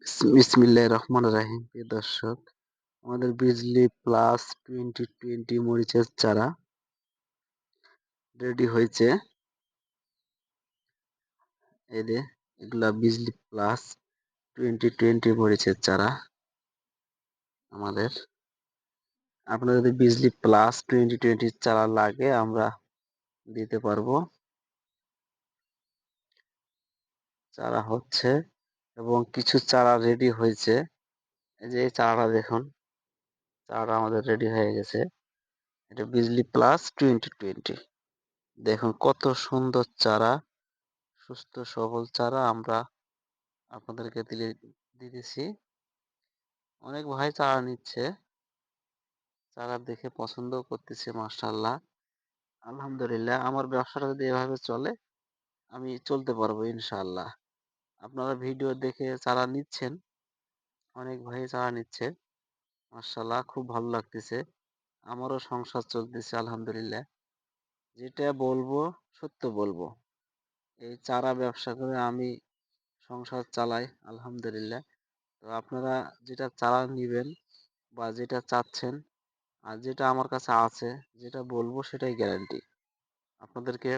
বিসমিল্লাহির রহমানির রহিম। প্রিয় দর্শক, আমাদের বিজলি প্লাস 2020 মরিচের চারা রেডি হয়েছে। এই যে এগুলা বিজলি প্লাস 2020 মরিচের চারা আমাদের। আপনার যদি বিজলি প্লাস 2020 চারা লাগে আমরা দিতে পারবো। চারা হচ্ছে এবং কিছু চারা রেডি হয়েছে। এই যে এই চারাটা দেখুন, চারাটা আমাদের রেডি হয়ে গেছে। এটা বিজলি প্লাস 2020। দেখুন কত সুন্দর চারা, সুস্থ সবল চারা আমরা আপনাদেরকে দিতেছি। অনেক ভাই চারা নিচ্ছে, চারা দেখে পছন্দ করতেছে। মাশাআল্লাহ, আলহামদুলিল্লাহ। আমার ব্যবসাটা যদি এভাবে চলে আমি চলতে পারবো ইনশাআল্লাহ। আপনারা ভিডিও দেখে চারা নিচ্ছেন, অনেক ভাই চারা নিচ্ছে। মাশাআল্লাহ, খুব ভালো লাগতেছে। আমারও সংসার চলতেছে আলহামদুলিল্লাহ। যেটা বলবো সত্য বলবো, এই চারা ব্যবসা করে আমি সংসার চালাই আলহামদুলিল্লাহ। তো আপনারা যেটা চারা নিবেন বা যেটা চাচ্ছেন আর যেটা আমার কাছে আছে, যেটা বলবো সেটাই গ্যারান্টি। আপনাদেরকে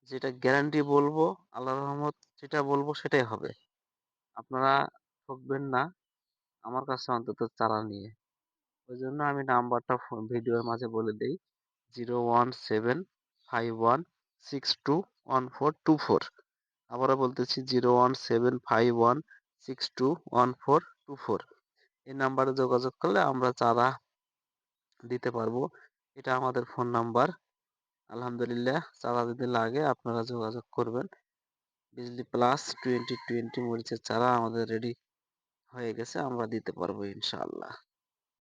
যেটা গ্যারান্টি বলবো, আল্লাহর রহমত যেটা বলবো সেটাই হবে। আপনারা ঠকবেন না আমার কাছে অন্তত চারা নিয়ে। ওই জন্য আমি নাম্বারটা ভিডিওর মাঝে বলে দেই, 0175161621424। আবারও বলতেছি, 0175161621424। এই নাম্বারে যোগাযোগ করলে আমরা চারা দিতে পারবো। এটা আমাদের ফোন নাম্বার। আলহামদুলিল্লাহ, চারা যদি লাগে আপনারা যোগাযোগ করবেন। বিজলি প্লাস 2020 মরিচের চারা আমাদের রেডি হয়ে গেছে, আমরা দিতে পারবো ইনশাআল্লাহ।